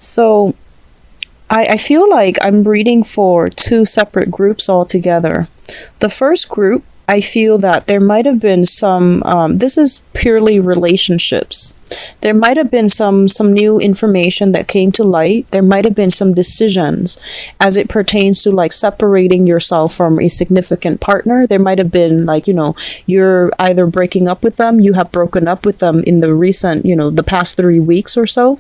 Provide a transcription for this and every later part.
So I feel like I'm reading for two separate groups altogether. The first group, I feel that there might have been some, this is purely relationships. There might have been some new information that came to light. There might have been some decisions as it pertains to like separating yourself from a significant partner. There might have been like, you're either breaking up with them, you have broken up with them in the recent, the past 3 weeks or so,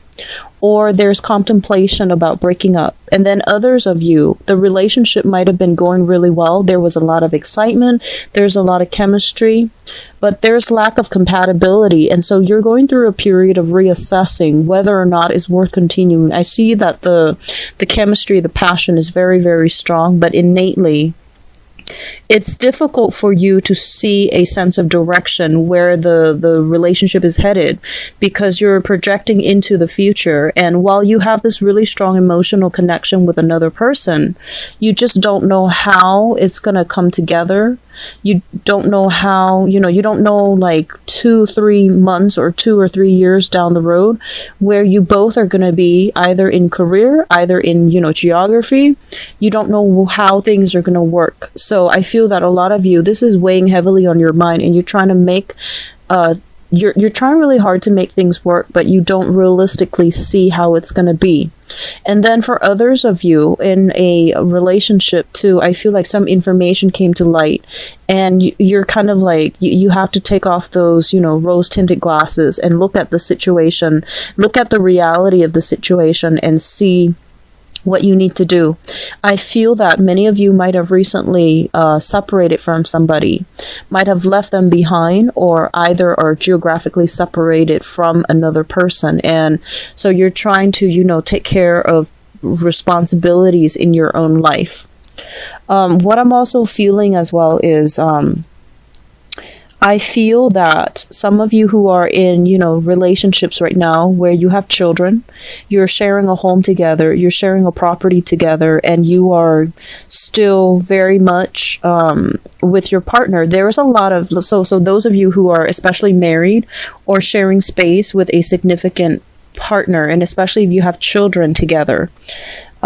or there's contemplation about breaking up. And then others of you, the relationship might have been going really well. There was a lot of excitement. There's a lot of chemistry, but there's lack of compatibility. And so you're going through a period of reassessing whether or not it's worth continuing. I see that the chemistry, the passion is very, very strong, but innately it's difficult for you to see a sense of direction where the relationship is headed, because you're projecting into the future. And while you have this really strong emotional connection with another person, you just don't know how it's going to come together. You don't know how, you don't know like 2-3 months or 2 or 3 years down the road where you both are going to be either in career, either in, geography. You don't know how things are going to work. So I feel that a lot of you, this is weighing heavily on your mind, and you're trying to make, you're trying really hard to make things work, but you don't realistically see how it's going to be. And then for others of you in a relationship too, I feel like some information came to light, and you're kind of like, you have to take off those, rose tinted glasses and look at the situation, look at the reality of the situation and see what you need to do. I feel that many of you might have recently separated from somebody, might have left them behind, or either are geographically separated from another person. And so you're trying to, take care of responsibilities in your own life. What I'm also feeling as well is I feel that some of you who are in, relationships right now where you have children, you're sharing a home together, you're sharing a property together, and you are still very much with your partner. There is a lot of, so those of you who are especially married or sharing space with a significant partner, and especially if you have children together,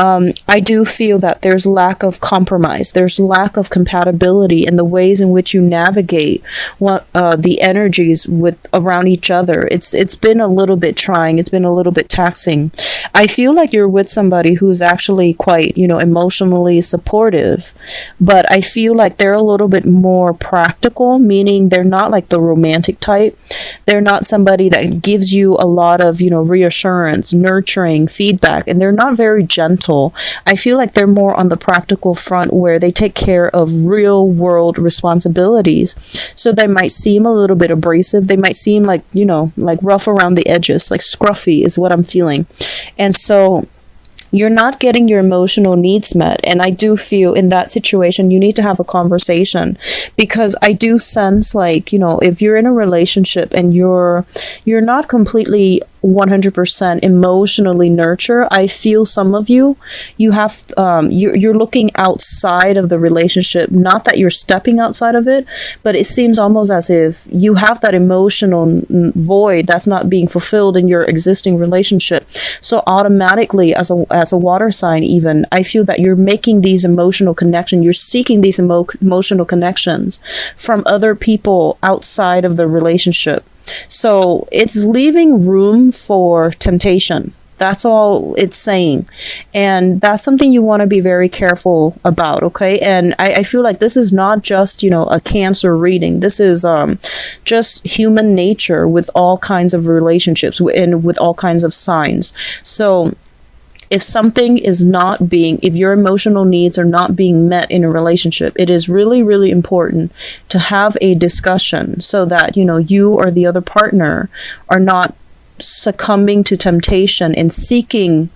I do feel that there's lack of compromise. There's lack of compatibility in the ways in which you navigate the energies around each other. It's been a little bit trying. It's been a little bit taxing. I feel like you're with somebody who's actually quite, emotionally supportive, but I feel like they're a little bit more practical, meaning they're not like the romantic type. They're not somebody that gives you a lot of, reassurance, nurturing, feedback, and they're not very gentle. I feel like they're more on the practical front where they take care of real world responsibilities. So they might seem a little bit abrasive. They might seem like, like rough around the edges, like scruffy is what I'm feeling. And so you're not getting your emotional needs met. And I do feel in that situation, you need to have a conversation, because I do sense like, if you're in a relationship and you're not completely 100% emotionally nurture, I feel some of you have you're looking outside of the relationship. Not that you're stepping outside of it, but it seems almost as if you have that emotional void that's not being fulfilled in your existing relationship. So automatically, as a water sign, even I feel that you're making these emotional connections. You're seeking these emotional connections from other people outside of the relationship. So it's leaving room for temptation. That's all it's saying. And that's something you want to be very careful about, okay? And I feel like this is not just, a Cancer reading. This is just human nature with all kinds of relationships and with all kinds of signs. So if something is if your emotional needs are not being met in a relationship, it is really, really important to have a discussion so that, you or the other partner are not succumbing to temptation and seeking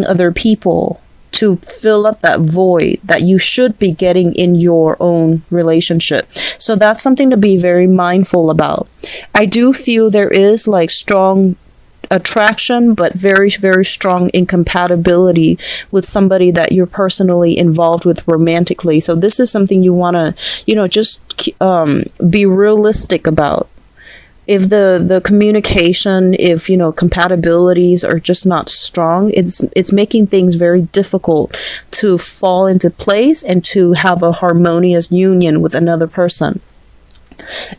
other people to fill up that void that you should be getting in your own relationship. So that's something to be very mindful about. I do feel there is like strong attraction, but very, very strong incompatibility with somebody that you're personally involved with romantically. So this is something you want to, just be realistic about. If the communication, if compatibilities are just not strong, it's making things very difficult to fall into place and to have a harmonious union with another person.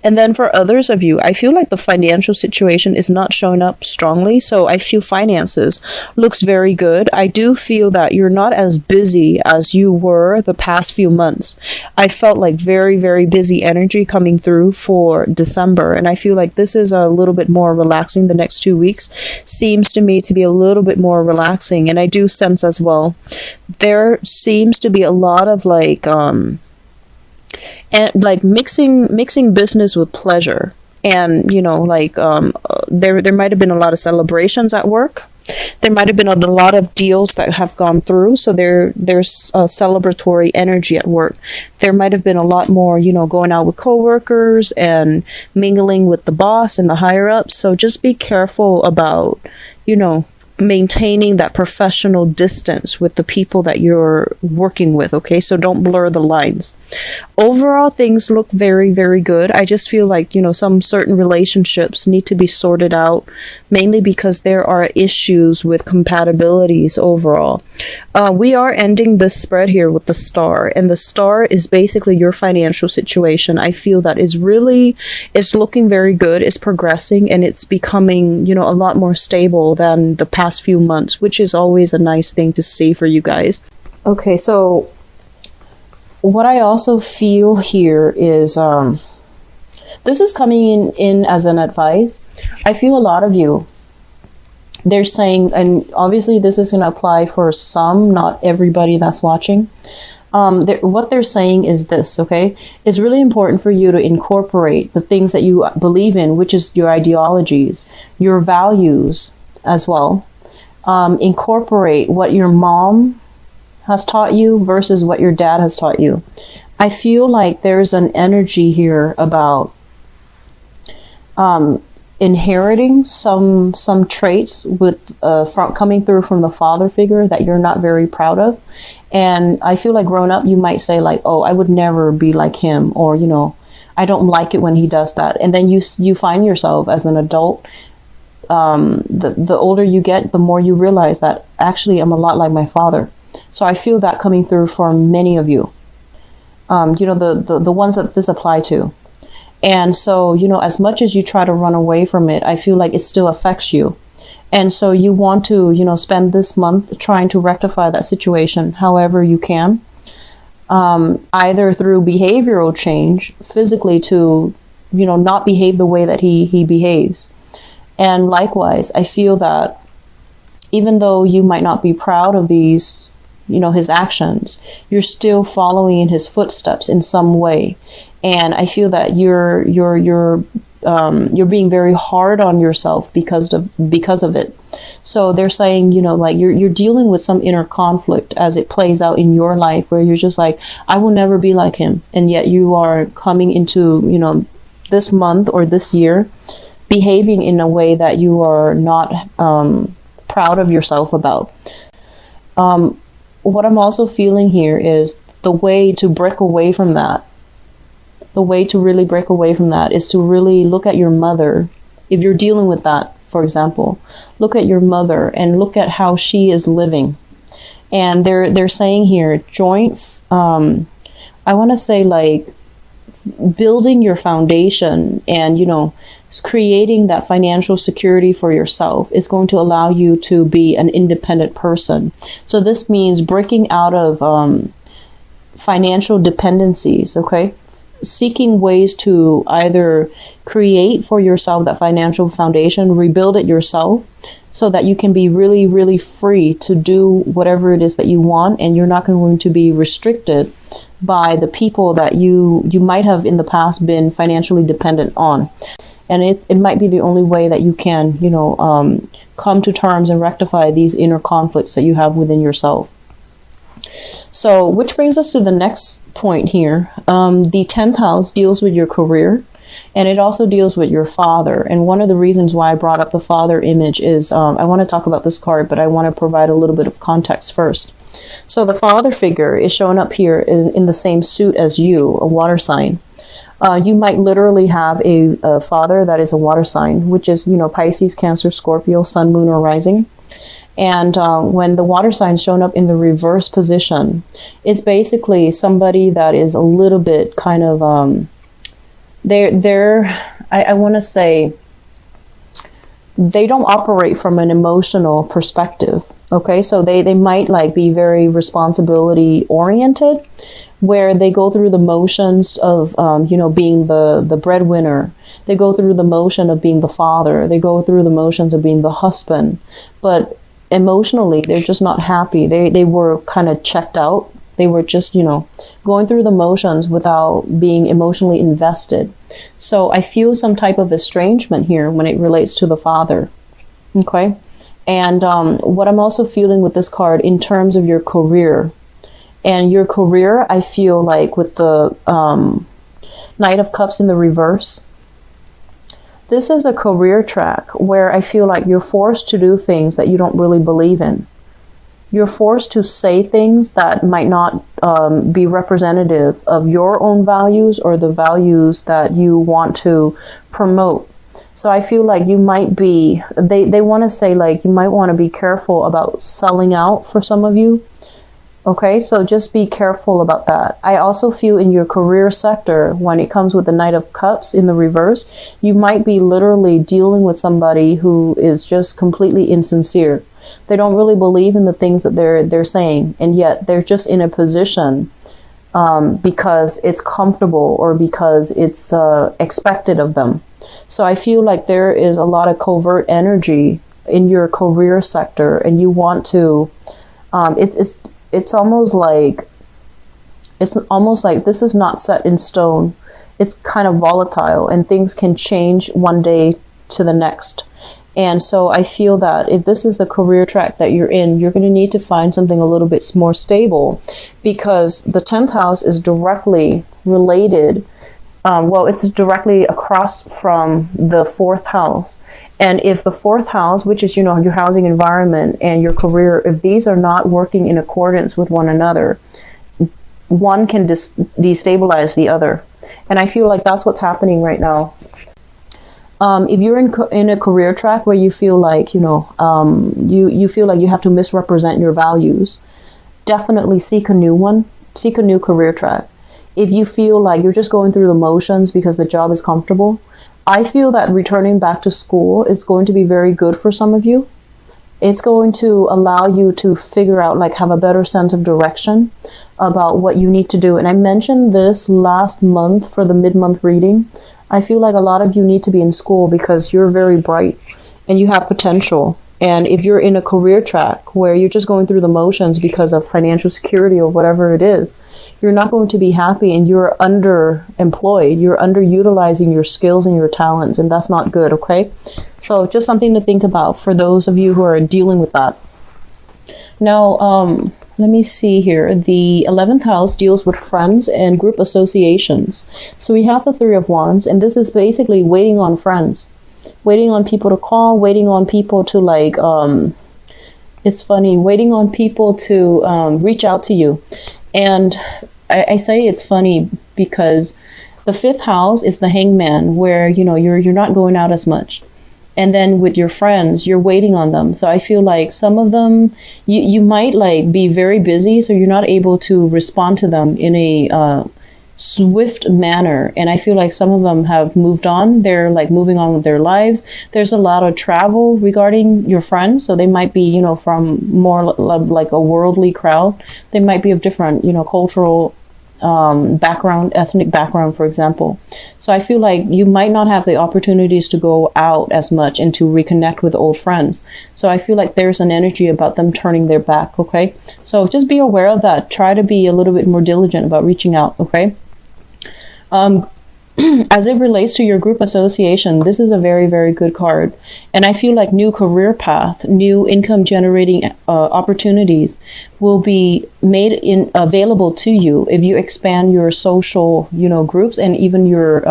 And then for others of you, I feel like the financial situation is not showing up strongly. So I feel finances looks very good. I do feel that you're not as busy as you were the past few months. I felt like very, very busy energy coming through for December. And I feel like this is a little bit more relaxing. The next 2 weeks seems to me to be a little bit more relaxing. And I do sense as well, there seems to be a lot of mixing business with pleasure, and there might have been a lot of celebrations at work. There might have been a lot of deals that have gone through, so there's a celebratory energy at work. There might have been a lot more going out with coworkers and mingling with the boss and the higher ups. So just be careful about maintaining that professional distance with the people that you're working with, okay? So don't blur the lines. Overall, things look very, very good. I just feel like, some certain relationships need to be sorted out, mainly because there are issues with compatibilities overall. We are ending this spread here with the star, and the star is basically your financial situation. I feel that is looking very good, it's progressing, and it's becoming, a lot more stable than the past few months, which is always a nice thing to see for you guys. Okay, so what I also feel here is this is coming in as an advice. I feel a lot of you, they're saying, and obviously this is going to apply for some, not everybody that's watching. What they're saying is this, okay? It's really important for you to incorporate the things that you believe in, which is your ideologies, your values as well. Incorporate what your mom has taught you versus what your dad has taught you. I feel like there's an energy here about inheriting some traits with coming through from the father figure that you're not very proud of. And I feel like growing up, you might say like, oh, I would never be like him, or I don't like it when he does that. And then you find yourself as an adult, the older you get, the more you realize that actually I'm a lot like my father. So I feel that coming through for many of you, the ones that this apply to. And so, as much as you try to run away from it, I feel like it still affects you. And so you want to, spend this month trying to rectify that situation however you can, either through behavioral change, physically to, not behave the way that he behaves. And likewise, I feel that even though you might not be proud of these, his actions, you're still following in his footsteps in some way. And I feel that you're being very hard on yourself because of it. So they're saying, you're dealing with some inner conflict as it plays out in your life, where you're just like, I will never be like him. And yet you are coming into, this month or this year, behaving in a way that you are not proud of yourself about. What I'm also feeling here is the way to break away from that. The way to really break away from that is to really look at your mother. If you're dealing with that, for example, look at your mother and look at how she is living. And they're saying here, I want to say like building your foundation and, creating that financial security for yourself is going to allow you to be an independent person. So this means breaking out of financial dependencies, okay? Seeking ways to either create for yourself that financial foundation, rebuild it yourself, so that you can be really, really free to do whatever it is that you want, and you're not going to be restricted by the people that you might have in the past been financially dependent on. And it might be the only way that you can, come to terms and rectify these inner conflicts that you have within yourself. So, which brings us to the next point here. The 10th house deals with your career, and it also deals with your father. And one of the reasons why I brought up the father image is I want to talk about this card, but I want to provide a little bit of context first. So the father figure is showing up here in the same suit as you, a water sign. You might literally have a father that is a water sign, which is, Pisces, Cancer, Scorpio, Sun, Moon, or Rising. And when the water sign's shown up in the reverse position, it's basically somebody that is a little bit kind of, I want to say, they don't operate from an emotional perspective. Okay, so they might like be very responsibility oriented, where they go through the motions of, being the breadwinner. They go through the motion of being the father. They go through the motions of being the husband. But emotionally, they're just not happy. They were kind of checked out. They were just, going through the motions without being emotionally invested. So I feel some type of estrangement here when it relates to the father. Okay. And what I'm also feeling with this card in terms of your career. And your career, I feel like with the Knight of Cups in the reverse, this is a career track where I feel like you're forced to do things that you don't really believe in. You're forced to say things that might not be representative of your own values or the values that you want to promote. So I feel like you might be, they want to say like you might want to be careful about selling out for some of you. Okay, so just be careful about that. I also feel in your career sector, when it comes with the Knight of Cups in the reverse, you might be literally dealing with somebody who is just completely insincere. They don't really believe in the things that they're saying, and yet they're just in a position because it's comfortable or because it's expected of them. So I feel like there is a lot of covert energy in your career sector, and you want to. It's almost like this is not set in stone. It's kind of volatile, and things can change one day to the next. And so I feel that if this is the career track that you're in, you're going to need to find something a little bit more stable, because the 10th house is directly related. It's directly across from the 4th house. And if the 4th house, which is, your housing environment and your career, if these are not working in accordance with one another, one can destabilize the other. And I feel like that's what's happening right now. If you're in a career track where you feel like, you feel like you have to misrepresent your values, definitely seek a new one, seek a new career track. If you feel like you're just going through the motions because the job is comfortable, I feel that returning back to school is going to be very good for some of you. It's going to allow you to figure out, have a better sense of direction about what you need to do. And I mentioned this last month for the mid-month reading. I feel like a lot of you need to be in school because you're very bright and you have potential. And if you're in a career track where you're just going through the motions because of financial security or whatever it is, you're not going to be happy, and you're underemployed. You're underutilizing your skills and your talents, and that's not good, okay? So just something to think about for those of you who are dealing with that. Now, let me see here. The 11th house deals with friends and group associations. So we have the 3 of Wands, and this is basically waiting on friends. Waiting on people to call, waiting on people to it's funny, waiting on people to reach out to you. And I say it's funny because the 5th house is the Hangman, where, you're not going out as much. And then with your friends, you're waiting on them. So I feel like some of them, you might be very busy, so you're not able to respond to them in a swift manner. And I feel like some of them have moved on. They're moving on with their lives. There's a lot of travel regarding your friends. So they might be, from more like a worldly crowd. They might be of different, cultural background, ethnic background, for example. So I feel like you might not have the opportunities to go out as much and to reconnect with old friends. So I feel like there's an energy about them turning their back, okay? So just be aware of that. Try to be a little bit more diligent about reaching out, okay? As it relates to your group association, this is a very, very good card. And I feel like new career path, new income generating opportunities will be made available to you if you expand your social, groups, and even your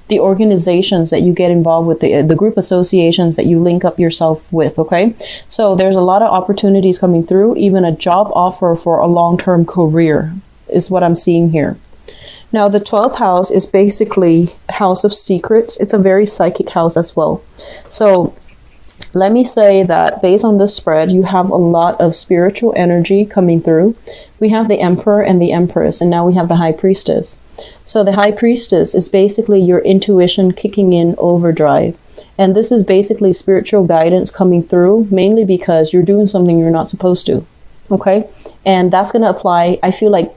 the organizations that you get involved with, the group associations that you link up yourself with, okay? So there's a lot of opportunities coming through, even a job offer for a long-term career is what I'm seeing here. Now, the 12th house is basically house of secrets. It's a very psychic house as well. So let me say that based on this spread, you have a lot of spiritual energy coming through. We have the Emperor and the Empress, and now we have the High Priestess. So the High Priestess is basically your intuition kicking in overdrive. And this is basically spiritual guidance coming through, mainly because you're doing something you're not supposed to. Okay? And that's going to apply. I feel like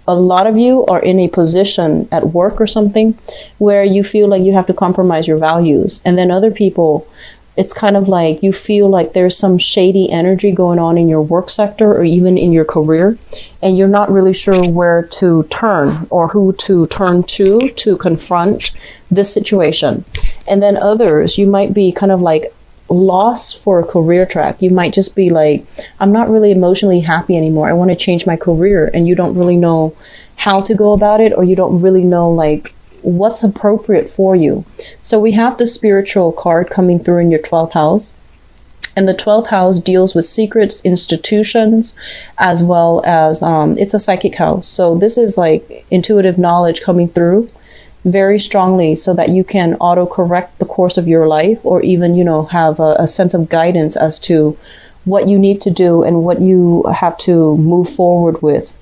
a lot of you are in a position at work or something where you feel like you have to compromise your values. And then other people, it's kind of like you feel like there's some shady energy going on in your work sector or even in your career, and you're not really sure where to turn or who to turn to confront this situation. And then others, you might be kind of like lost for a career track. You might just be like, I'm not really emotionally happy anymore. I want to change my career, and you don't really know how to go about it, or you don't really know like what's appropriate for you. So we have the spiritual card coming through in your 12th house. And the 12th house deals with secrets, institutions, as well as it's a psychic house. So this is like intuitive knowledge coming through very strongly so that you can auto-correct the course of your life, or even, you know, have a sense of guidance as to what you need to do and what you have to move forward with.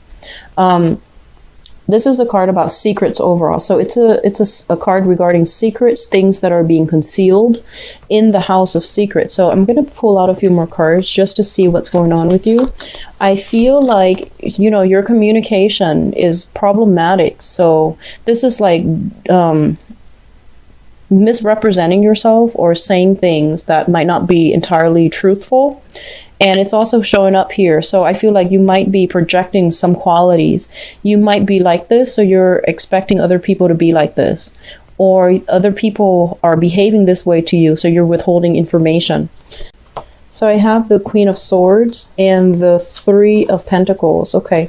This is a card about secrets overall. So it's a card regarding secrets, things that are being concealed in the house of secrets. So I'm going to pull out a few more cards just to see what's going on with you. I feel like, you know, your communication is problematic. So this is like misrepresenting yourself or saying things that might not be entirely truthful. And it's also showing up here. So I feel like you might be projecting some qualities. You might be like this, so you're expecting other people to be like this. Or other people are behaving this way to you, so you're withholding information. So I have the Queen of Swords and the Three of Pentacles. Okay.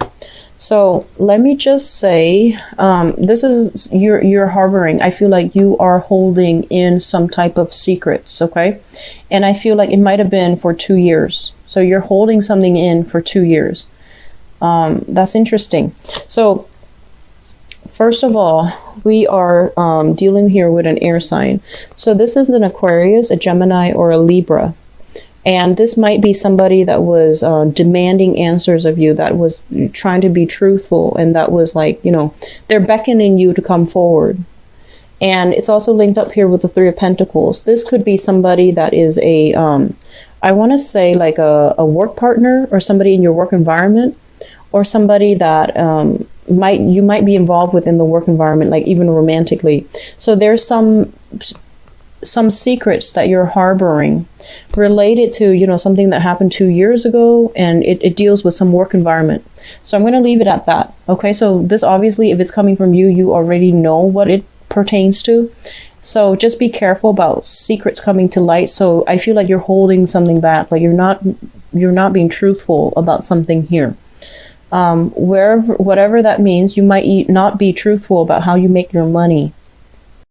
So let me just say, this is, you're harboring. I feel like you are holding in some type of secrets, okay? And I feel like it might have been for 2 years. So you're holding something in for 2 years. That's interesting. So first of all, we are dealing here with an air sign. So this is an Aquarius, a Gemini, or a Libra. And this might be somebody that was demanding answers of you, that was trying to be truthful, and that was like, you know, they're beckoning you to come forward. And it's also linked up here with the Three of Pentacles. This could be somebody that is a, I want to say like a work partner, or somebody in your work environment, or somebody that you might be involved with in the work environment, like even romantically. So there's some secrets that you're harboring related to, you know, something that happened 2 years ago, and it deals with some work environment. So I'm going to leave it at that. Okay, so this obviously, if it's coming from you, you already know what it pertains to. So just be careful about secrets coming to light. So I feel like you're holding something back, like you're not being truthful about something here. Whatever that means, you might not be truthful about how you make your money.